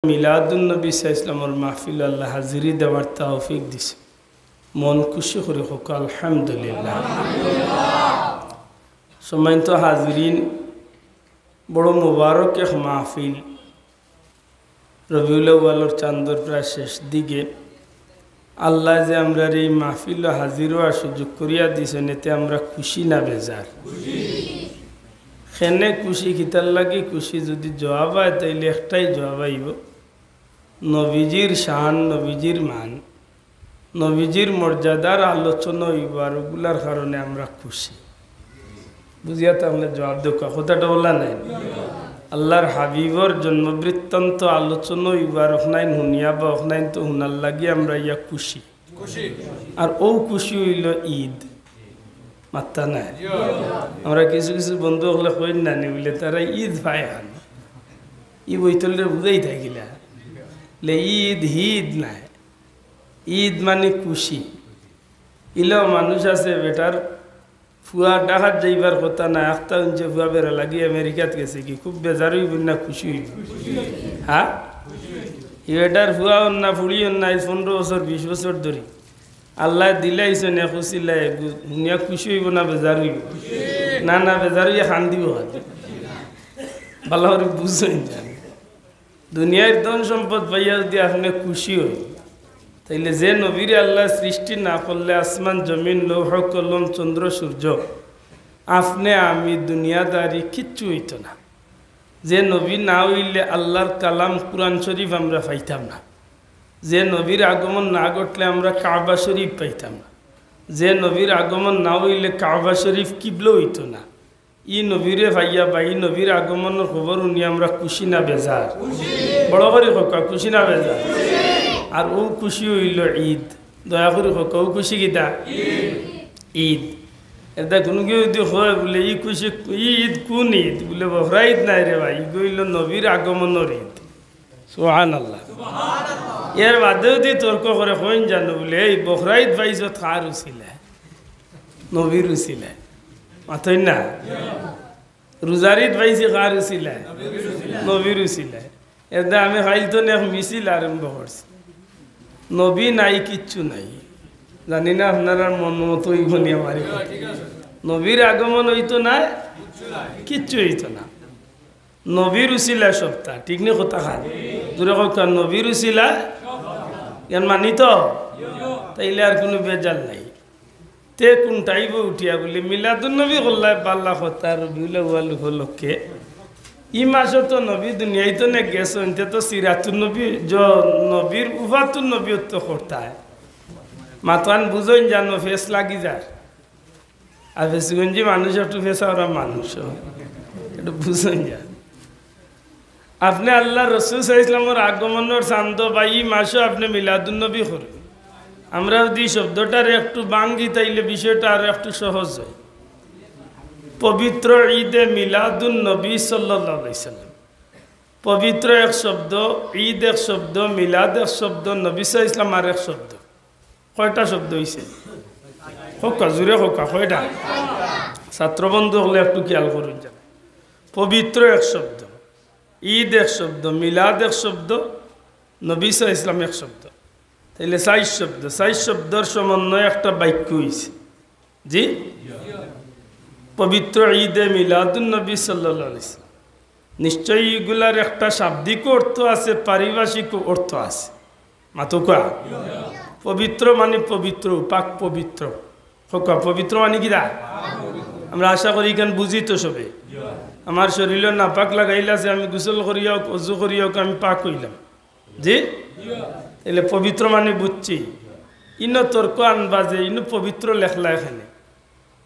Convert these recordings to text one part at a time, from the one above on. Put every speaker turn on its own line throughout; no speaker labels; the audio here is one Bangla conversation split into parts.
মিলাদুন নবী সাল্লাল্লাহু মাহফিল আল্লাহ হাজিরি দেওয়ার তৌফিক দিছে। মন খুশি করে হোক আলহামদুলিল্লাহ। সম্মানিত হাজিরিন, বড় মুবারক এক মাহফিল। রবিউল আউয়ালের চাঁদর প্রায় শেষ দিকে আল্লাহ যে আমরা এই মাহফিল হাজির হওয়ার সুযোগ করিয়া দিয়েছেন, এতে আমরা খুশি না বেজার? খেনে খুশি খিতার লাগে খুশি যদি জবাব হয় তাইলে একটাই জবাব আইব, নবীজির শান, নবীজির মান, নবীজির মর্যাদার আলোচনা হইব, আর ওগুলার কারণে আমরা খুশি। বুঝিয়া তো আমরা জবাব দেব, কথাটা বলা নাই। আল্লাহর হাবিবর জন্মবৃত্তান্ত আলোচনা হইব, আর ওখানাইন শুনিয়া বা ওখানাইন তো শুনার লাগে আমরা ইয়া খুশি। আর ও খুশি হইল ঈদ মাত্তা নাই। আমরা কিছু কিছু বন্ধু হলে কই না নি বলে তারা ঈদ পায় হান, ই বইতলে বুঝাই থাকিলা লে ঈদ হিদ নাই, ঈদ মানে খুশি। ইলেও মানুষ আছে বেটার ফুয়া ডাকাত যাইবার কথা না, একটা ইঞ্চে ফুয়া বেড়া লাগি আমেরিকাত গেছে কি খুব বেজার হইব না খুশি হইব? হ্যাঁ, বেটার ফুয়া না ফুড়ি না 15 বছর 20 বছর ধরি আল্লাহ দিলাইছে না খুশি লাই দুনিয়া খুশি হইব না বেজার হইব? না না, বেজার হইয়া খান দিব। ভালো করে বুঝেন, দুনিয়ার ধন সম্পদ পাইয়া যদি আপনি খুশি হই, তাইলে যে নবীর আল্লাহ সৃষ্টি না করলে আসমান জমিন লৌহ কলম চন্দ্র সূর্য আপনি আমি দুনিয়াদারি কিচ্ছু হইত না। যে নবী না হইলে আল্লাহর কালাম কুরআন শরীফ আমরা পাইতাম না। যে নবীর আগমন না ঘটলে আমরা কাবা শরীফ পাইতাম না। যে নবীর আগমন না হইলে কাবা শরীফ কিবলা হইত না। ই নবীরে ভাইয়া বা ই নবীর আগমনের খবর উনি আমরা খুশি না বেজার? বড় করে হোক খুশি না বেজার? আর ও খুশি হইল ঈদ। দয়া করে হোক ও খুশি কিতা? ঈদ। এটা কোনো কেউ যদি হয় বলে ই খুশি, ঈদ কোন ঈদ? বলে বহরা ঈদ নাই রে ভাই, গইল নবীর আগমনের ঈদ। সুবহানাল্লাহ। এর বাদেও যদি তর্ক করে হইন জানো বলে এই বহরা ঈদ পাইছ কার উছিলায়? নবীর উছিলায়। মাথই না? রোজার ঈদ পাইছি কার উছিলায়? নবীর উছিলায়। এটা আমি খাইল তো এক মিছিল আরম্ভ করছি। নবী নাই, কিচ্ছু নাই। জানি না আপনারা মন মতো হইবনি আমার। নবীর আগমন হইতো না, কিচ্ছু হইতো না। নবীর উছিলা সপ্তাহ, ঠিক নেই কথা খান দূরে কথা। নবীর উছিলা ইয়ান মানি তো, তাইলে আর কোনো বেজাল নাই। তে কোনটাইব উঠিয়া বলে মিলাদুন নবী করলাই পাল্লা কথা রবিউল আউয়াল উপলক্ষে ই মাসে তো নবী দুনিয়ায় তো নে গেছ, এতে তো সিরাতুন নবী নবীর উফাতুন নবী তো করতায়। মাতান বুঝইন জানো ফেস লাগি যায়। আর ফেসগঞ্জি মানুষ একটু ফেসা ওরা মানুষ একটু বুঝইন যা। আপনি আল্লাহ রসুল ইসলামের আগমনের চান্দ বা ই মাসে আপনি মিলাদুন নবী করেন। আমরা যদি শব্দটার একটু বাঙ্গি তাইলে বিষয়টা আর একটু সহজ হয়। পবিত্র ঈদে মিলাদুন নবী সাল্লাল্লাহু আলাইহি সাল্লাম, পবিত্র এক শব্দ, ঈদ এক শব্দ, মিলাদ এক শব্দ, নবী সাল্লাল্লাহু আলাইহি সাল্লাম আর এক শব্দ। কয়টা শব্দ হয়েছে? হোকা জুড়ে হোকা কয়টা? ছাত্রবন্ধু হলে একটু খেয়াল করুন। জানা পবিত্র এক শব্দ, ঈদ এক শব্দ, মিলাদ এক শব্দ, নবী সাল্লাল্লাহু আলাইহি সাল্লাম এক শব্দ। তাইলে 4 শব্দ, 4 শব্দের সমন্বয়ে একটা বাক্য হয়েছে। জি, পবিত্র ঈদে মিলাদুন নবী সাল্লাল্লাহু আলাইহি সাল্লাম। নিশ্চয়ই এগুলার একটা শাব্দিক অর্থ আছে, পারিভাষিক অর্থ আছে। মাতুকা পবিত্র মানে পবিত্র, পাক পবিত্র। হোকা পবিত্র মানে কি দা? আমরা আশা করি এখানে বুঝি তো সবে। আমার শরীরে না পাক লাগাইলে আছে, আমি গোসল করিয়া অজু করিয়া আমি পাক হইলাম। জি, এলে পবিত্র মানে বুঝছি। ইনো তর্ক আনবাজে ইনো পবিত্র লেখলা এখানে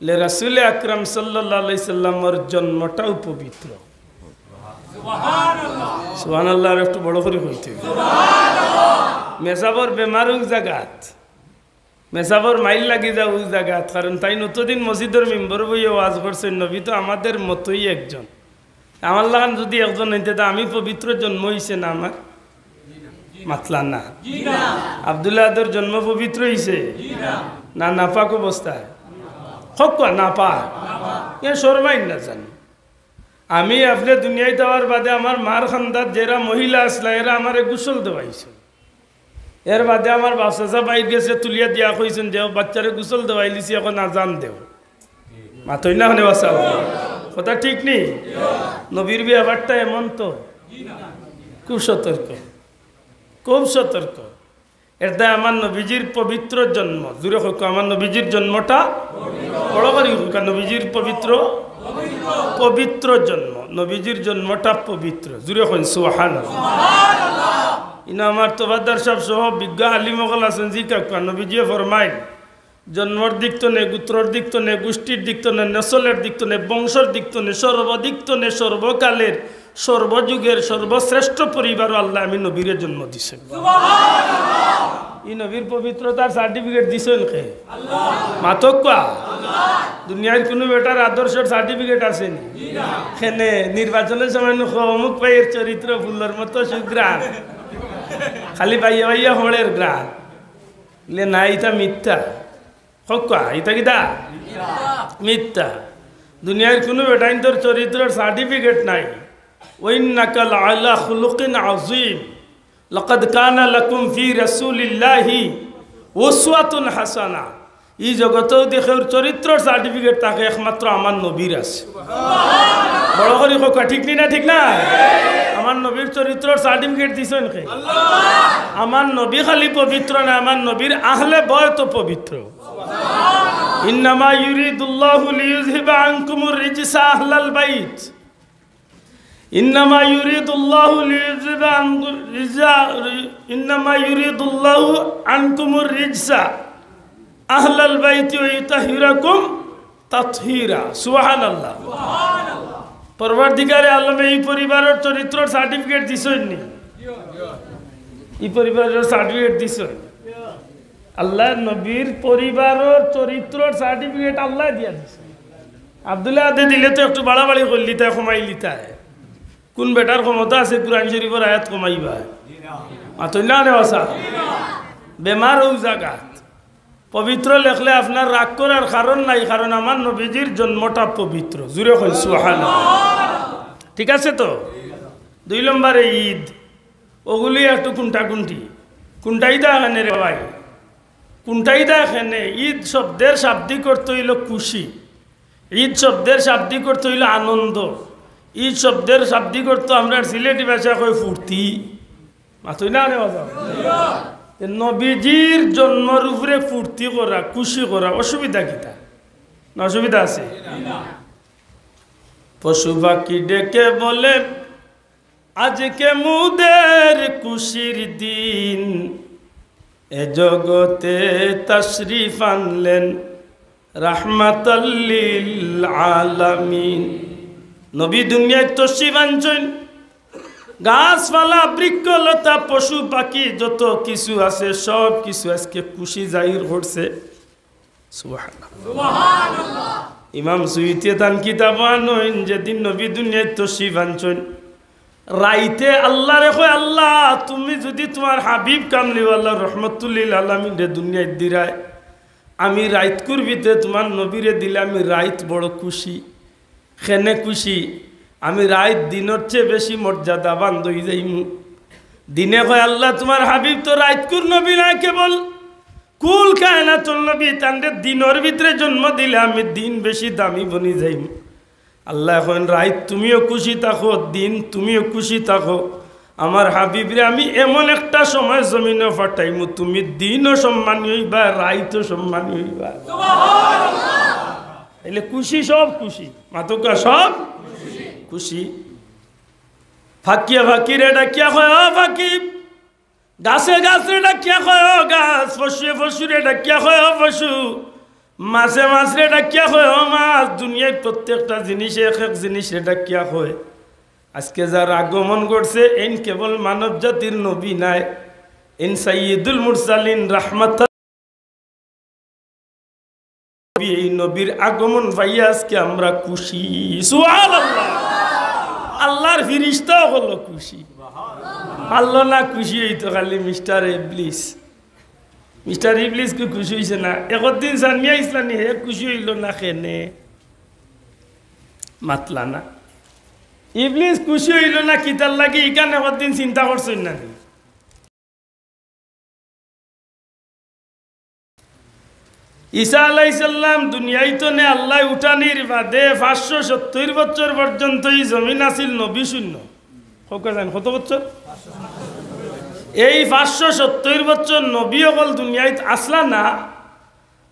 লে রাসূল আকরাম সাল্লাল্লাহু আলাইহি সাল্লামের জন্মটাও পবিত্র। সুবহানাল্লাহ। আর একটু বড় করে হইতে মেসাবর বেমার ওই জায়গাত, মেসাবর মাইল লাগি যাও ওই জায়গাত। কারণ তাই নতদিন মসজিদের মেম্বর বইয়ে ওয়াজ করছেন, নবী তো আমাদের মতোই একজন। আমার লাগান যদি একজন হইতে তা আমি পবিত্র জন্ম হইছে না আমার? মাতলা না। আব্দুল্লাহ আদর জন্ম পবিত্র হইছে না? নাপাক অবস্থায় হোক না পা এ শর্মাই না জানি। আমি আপনি দুনিয়ায় যাওয়ার বাদে আমার মার খান্দার যারা মহিলা আসলা এরা আমারে গোসল দেওয়াইছে, এর বাদে আমার বাচ্চা বাইর গেছে তুলিয়া দিয়া কইছেন যে বাচ্চারে গোসল দেওয়াই লিছি এখন আজান দেও মাতই না হনে বাসা কথা ঠিক নেই। নবীর ব্যাপারটা এমন তো খুব সতর্ক, খুব সতর্ক। এটা আমার নবীজির পবিত্র জন্ম, দূরে হোক আমার নবীজির জন্মটা বড় করি হোক, নবীজির পবিত্র পবিত্র জন্ম, নবীজির জন্মটা পবিত্র, জুড়ে হন সুবহানাল্লাহ। ইনা আমার তোবাদার সাহেব সহ বিজ্ঞ আলিমগল আছেন জি কাকা নবীজিয়ে ফরমাইন জন্মর দিক তো নে, গোত্রর দিক তো নে, গোষ্ঠীর দিক তো নে, নসলের দিক তো নে, বংশর দিক তো নে, সর্বদিক তো নে, সর্বকালের সর্বযুগের সর্বশ্রেষ্ঠ পরিবার আল্লাহ আমি নবীরে জন্ম দিছেন। এই নবীর পবিত্রতার সার্টিফিকেট দিছেন কে? মাতক কোয়া দুনিয়ার কোনো বেটার আদর্শের সার্টিফিকেট আসেনি এখানে নির্বাচনের সময় অমুক ভাইয়ের চরিত্র ফুলের মতো সুগ্রাণ, খালি পাইয়া পাইয়া হড়ের গ্রাণ লে না, ইটা মিথ্যা। হকা ইটা কিতা মিথ্যা। দুনিয়ার কোনো বেটাইন তোর চরিত্রের সার্টিফিকেট নাই। ওয়াইন্নাকা লাআলা খুলুকিন আযীম লাকাদ কানা লাকুম ফি রাসূলিল্লাহি উসওয়াতুন হাসানা। এই জগতেও দেখে চরিত্রের সার্টিফিকেট তাকে একমাত্র আমার নবীর আছে। বড় করে হোক ঠিক না? ঠিক না? আমার নবীর চরিত্রের সার্টিফিকেট দিছেন কে? আমার নবী খালি পবিত্র না, আমার নবীর আহলে বয় তো পবিত্র। ইন্নামা ইউরিদুল্লাহু লিইয়ুযহিবা আনকুমুর রিজসা আহলাল বাইত, ইন্নামা ইউরিদুল্লাহু লিইয়ুযহিবা ইন্নামা ইউরিদুল্লাহু আনকুমুর রিজসা আহলাল বাইতি ওয়া ইউতাহিরাকুম তাতহীরা। সুবহানাল্লাহ। পরবর্তীকালে আল্লাহ এই পরিবারের চরিত্রের সার্টিফিকেট দিছেন নি? এই পরিবারের সার্টিফিকেট দিছেন আল্লাহ নবীর পরিবারের চরিত্রের সার্টিফিকেট আল্লাহ দিয়া দিছে। আব্দুল্লাহ আদে দিলে তো একটু বাড়াবাড়ি করলি তাই কমাই লিতায়। কোন বেটার ক্ষমতা আছে কুরআন শরীফের আয়াত কমাইবা? মাতই না রে বাসা বেমার হউ জায়গাত পবিত্র লেখলে আপনার রাগ করার কারণ নাই, কারণ আমার নবীজির জন্মটা পবিত্র। জুড়ে হই সুবহানাল্লাহ। ঠিক আছে তো? 2 নম্বরে ঈদ, ওগুলি একটু কুন্টাকুন্টি কুন্টাই দা এখানে রে ভাই, কুন্টাই দা এখানে। ঈদ শব্দের শাব্দিক অর্থ হইল খুশি, ঈদ শব্দের শাব্দিক অর্থ হইল আনন্দ, ঈদ শব্দের শাব্দিক অর্থ আমরা সিলেটি ভাষা কই ফুর্তি। মাতই না রে বাবা নবীজির জন্মের উপরে ফুর্তি করা খুশি করা অসুবিধা কিতা? না অসুবিধা আছে? পশু পাখি ডেকে বলে আজকে মুদের খুশির দিন, এ জগতে তাশরিফ আনলেন রাহমাতাল লিল আলামিন। নবী দুনিয়ায় তশরিফ আনছেন, গাছপালা বৃক্ষলতা পশু পাখি যত কিছু আছে সব কিছু আজকে খুশি জাহির করছে। সুবহানাল্লাহ। ইমাম সুয়ুতি তান কিতাব আনইন যেদিন নবী দুনিয়ায় তশরিফ আনছেন রাইতে আল্লাহ রে কয় আল্লাহ তুমি যদি তোমার হাবিব কামলিওয়াল্লাহ রহমাতুল লিল আলামিন রে দুনিয়ায় দিরায়, আমি রাইত করবিতে তোমার নবীরে দিলে আমি রাইত বড় খুশি। খেনে খুশি আমি রাত দিনের চেয়ে বেশি মর্যাদাবান হয়ে যাইমু। দিনে কয় আল্লাহ তোমার হাবিব তো রাতকুর নবী না, কেবল কুল কায়নাতুল নবী, তান্ডে দিনের ভিতরে জন্ম দিলে আমি দিন বেশি দামি বনি যাইম। আল্লাহ এখন রাত তুমিও খুশি থাকো, দিন তুমিও খুশি থাকো। আমার হাবিবরে আমি এমন একটা সময় জমিনে ফাটাইমু তুমি দিনও সম্মানী হইবা রাতও সম্মানী হইবা। সুবহানাল্লাহ। এলে খুশি সব খুশি, মাতকা সব খুশি। ফাঁকিয়া ফাঁকিরে ডাকিয়া কয় ও ফাঁকি, গাছে গাছে ডাকিয়া কয় ও গাছ, পশুয়ে পশুরে ডাকিয়া কয় ও পশু, মাছে মাছরে ডাকিয়া কয় ও মাছ। দুনিয়ায় প্রত্যেকটা জিনিসে এক এক জিনিসে ডাকিয়া কয়। আজকে যার আগমন করছে এন কেবল মানব জাতির নবী নাই, এন সাইয়্যিদুল মুরসালিন রাহমাতাল। এই নবীর আগমন পাইয়া আজকে আমরা খুশি। সুবহানাল্লাহ। আল্লাহর ফিরিস্তাও হলো খুশি। আল্লাহ না খুশি হইতো খালি মিস্টার ইবলিস। মিস্টার ইবলিস কি খুশি হয়েছে না? একদিন সানিয়া ইসলামী হে খুশি হইল না, খেনে মাতলা না। ইবলিস খুশি হইল না কিতার লাগি এখানে কতদিন চিন্তা করছেন না ঈসা আলাইহিসসালাম দুনিয়ায় তো নে আল্লাহ উঠানির বাদে 570 বছর পর্যন্ত এই জমিন আছিল নবী শূন্য কত বছর এই 570 বছর নবী অকল দুনিয়ায় আসলা না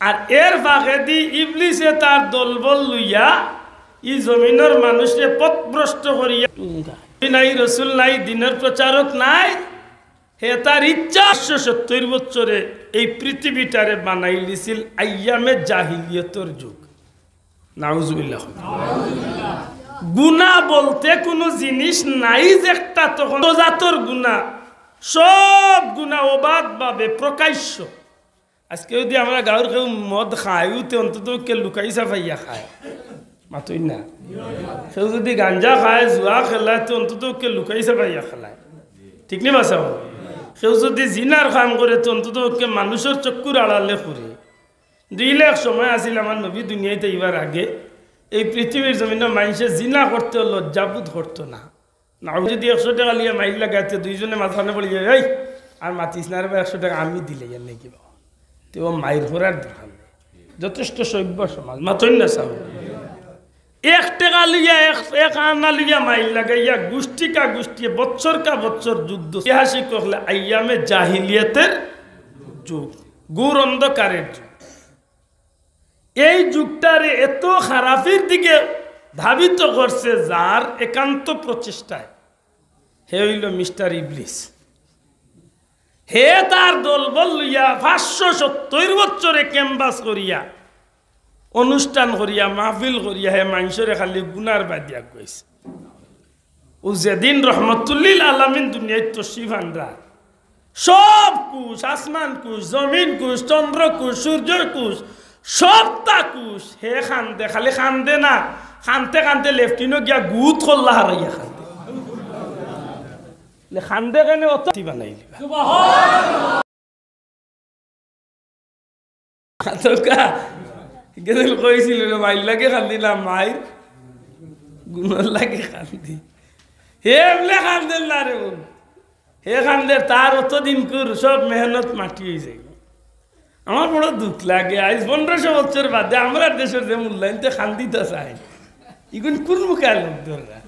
আর এর বাগেদি ইবলিসে তার দলবল লইয়া এই জমিনের মানুষকে পথভ্রষ্ট করিয়া নাই রসুল নাই দিনের প্রচারক নাই হে তার ইচ্ছা 570 বছরে এই পৃথিবীটারে বানাই লিছিল আইয়ামে জাহিলিয়তের যুগ নাউজুবিল্লাহ গুনাহ বলতে কোনো জিনিস নাই যে একটা তখন জাতর গুনাহ সব গুনাহ অবাধ ভাবে প্রকাশ্য আজকে যদি আমরা গাঁর কেউ মদ খাই উতে অন্তত কে লুকাই সাফাইয়া খায় মাতই না কেউ যদি গাঞ্জা খায় জুয়া খেলায় তো অন্তত কে লুকাই সাফাইয়া খেলায় ঠিক নি বাসাও কেউ যদি জিনার কাম করে তো অন্তত কে মানুষের চক্ষুর আড়ালে করে 2 লাখ সময় আসিল আমার নবী দুনিয়াতে এবার আগে এই পৃথিবীর জমিনে মানুষে জিনা করতে লজ্জাবোধ করতো না না যদি 100 টাকা লিয়ে মাইল লাগাইতে দুইজনে মাঝখানে পড়ে যায় এই আর মাতিস না 100 টাকা আমি দিলে যান নাকি বাবা তো মাইর ঘোরার দরকার নেই যথেষ্ট সভ্য সমাজ মাতই না সাহ 1 টাকা লিয়া 1 আনা লিয়া মাইল লাগাইয়া গোষ্ঠী কা গোষ্ঠী বছর কা বছর যুদ্ধ ঐতিহাসিক হলে আইয়ামে জাহিলিয়াতের যুগ ঘোর অন্ধকারের যুগ এই যুগটারে এত খারাপের দিকে ধাবিত করছে যার একান্ত প্রচেষ্টায় হে হইল মিস্টার ইবলিস হে তার দলবল লইয়া 570 বছরে ক্যাম্পাস করিয়া অনুষ্ঠান করিয়া মাহফিল করিয়া হে মানুষরে খালি গুনার বাদিয়া কইছে ও যেদিন রহমতুল্লিল আলামিন দুনিয়ায় তশরিফ আনরা সব কুশ আসমান কুশ জমিন কুশ চন্দ্র কুশ সূর্য কুশ সবটা কুশ হে খান্দে খালি খান্দে না খানতে খানতে লেফটিনো গিয়া গুত করলা হারাইয়া খান্দে খান্দে কেন অত বানাইলি গেছিল কইছিল মাইল লাগে খান্দি না মাইর গুণর লাগে খান্দি হে এমলে খান্দেন না রে হে খান্দে তার অতদিন কর সব মেহনত মাটি হয়ে যায় আমার বড় দুঃখ লাগে আজ 1500 বছর বাদে আমরা দেশের যে মূল্যায়নতে খান্দিতে চাই ইগুন কোন মুখে লোক ধরা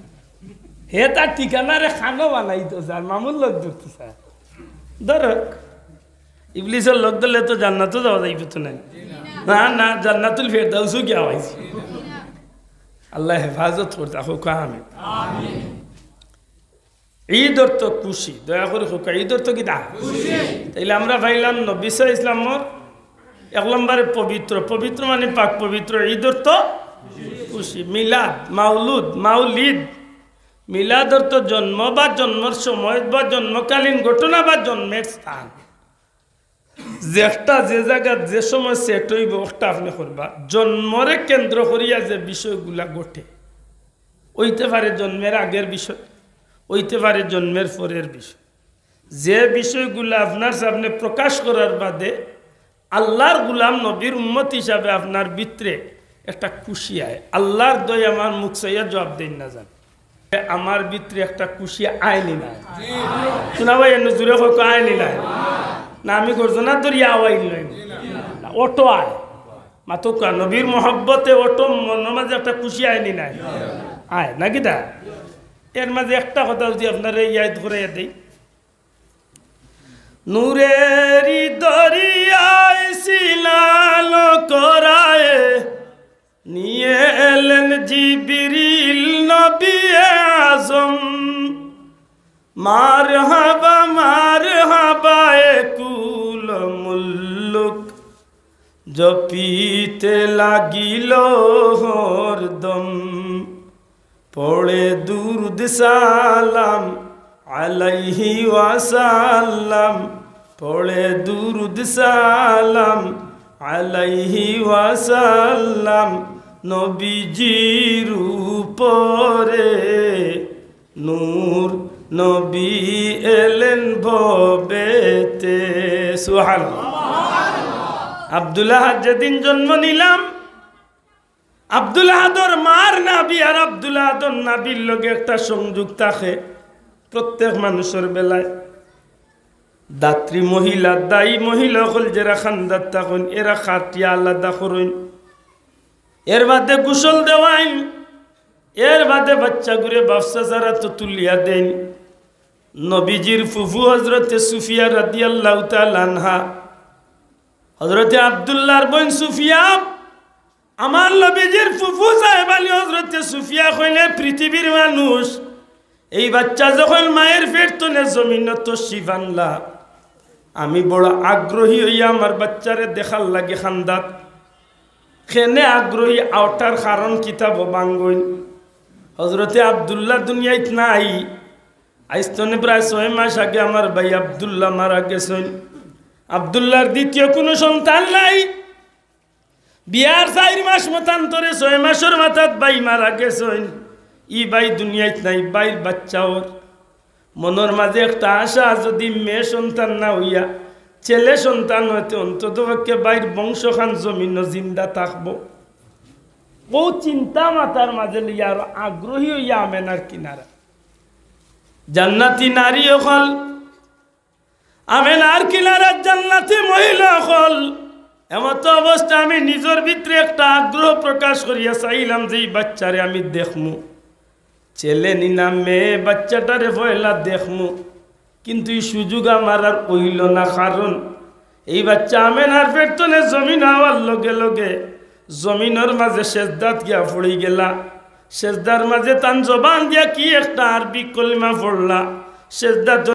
হে তার ঠিকানারে খানো বানাইতো চায় মামুর লোক ধরতে চায় ধরক ইবলিসের লোক ধরলে তো জান্নাতও যাওয়া যাইবে তো নাই না না জান্নাতুল ফেরদাউসও গিয়া হয়েছে আল্লাহ হেফাজত করতে হোক আমি ঈদ অর্থ খুশি দয়া করে হোক ঈদ অর্থ কি দা তাইলে আমরা ভাইলাম নবী ইসলামর 1 নম্বরে পবিত্র পবিত্র মানে পাক পবিত্র ঈদ অর্থ খুশি মিলাদ মাউলুদ মাউলিদ মিলাদ অর্থ জন্ম বা জন্মের সময় বা জন্মকালীন ঘটনা বা জন্মের স্থান যেটা যে জায়গা যে সময় সেট হইব ওটা আপনি করবা জন্মরে কেন্দ্র করিয়া যে বিষয়গুলা ঘটে হইতে পারে জন্মের আগের বিষয় হইতে পারে জন্মের পরের বিষয় যে বিষয়গুলা আপনার সামনে প্রকাশ করার বাদে আল্লাহর গুলাম নবীর উম্মত হিসাবে আপনার ভিতরে একটা খুশি আয় আল্লাহর দয় আমার মুখ চাইয়া জবাব দেন না যান আমার ভিতরে একটা খুশি আয়নি না শোনা ভাই এনে জুড়ে হোক আয়নি না না আমি গর্জনার দরিয়া আওয়াই নই অটো আয় মাতো নবীর মহব্বতে অটো মনের মাঝে একটা খুশি আয়নি নাই আয় নাকি দা এর মাঝে একটা কথা যদি আপনার ইয়াদ করে দেই নূরেরি দরিয়ায় সিলাল করায় নিয়ে এলেন জিবরিল নবী আজম মারহাবা কুল মুল্লুক জপিতে লাগিল হরদম পড়ে দুরুদ সালাম আলাইহি ওয়াসাল্লাম পড়ে দুরুদ সালাম আলাইহি ওয়াসাল্লাম নবীজির উপরে নূর নবী এলেন ভবেতে সুবহানাল্লাহ আব্দুল্লাহ যেদিন জন্ম নিলাম আব্দুল আহাদর মার নাবি আর আব্দুল আহাদর নাবির লগে একটা সংযোগ থাকে প্রত্যেক মানুষের বেলায়। দাত্রী মহিলা দায়ী মহিলা হল যারা খান্দার থাকুন এরা খাটিয়া আলাদা করুন, এর বাদে গোসল দেওয়াইন, এর বাদে বাচ্চা ঘুরে ব্যবসা যারা তো তুলিয়া দেন। নবীজির ফুফু হজরতে সুফিয়া রাদিয়াল্লাহু তাআলা আনহা, হজরতে আব্দুল্লাহর বোন সুফিয়া, আমার নবীজির ফুফু সাহেব আলী হজরতে সুফিয়া কইলে পৃথিবীর মানুষ এই বাচ্চা যখন মায়ের পেট তুলে জমিন তো শিবানলা, আমি বড় আগ্রহী হইয়া আমার বাচ্চারে দেখার লাগে খান্দাত। খেনে আগ্রহী আওটার কারণ কিতাব বাঙ্গইন। হজরতে আব্দুল্লাহ দুনিয়াত নাই, আইস্তনে প্রায় 6 মাস আগে আমার ভাই আব্দুল্লাহ মারা গেছেন। আব্দুল্লাহর দ্বিতীয় কোনো সন্তান নাই। বিয়ার 4 মাস মতান্তরে 6 মাসের মাথাত ভাই মারা গেছেন। ই ভাই দুনিয়াত নাই, ভাইয়ের বাচ্চা ওর মনের মাঝে একটা আশা, যদি মেয়ে সন্তান না হইয়া ছেলে সন্তান হইতে অন্তত পক্ষে ভাইয়ের বংশখান জমিন জিন্দা থাকবো। বহু চিন্তা মাথার মাঝে লইয়া আর আগ্রহী হইয়া আমেনার কিনারা জান্নাতি নারী হল, আমেনার কিনারা জান্নাতি মহিলা হল। এমত অবস্থা আমি নিজের ভিতরে একটা আগ্রহ প্রকাশ করিয়া চাইলাম যে এই বাচ্চারে আমি দেখমু, ছেলে নিনা মেয়ে বাচ্চাটারে পয়লা দেখমু, কিন্তু এই সুযোগ আমার আর হইল না। কারণ এই বাচ্চা আমেনার পেটনে জমিন হওয়ার লগে লগে জমিনের মাঝে সেজদাত গিয়া পড়ে গেলা। সেজদার মাঝে তান জবান দিয়া কি একটা আরবি কলিমা পড়লা। সেজদা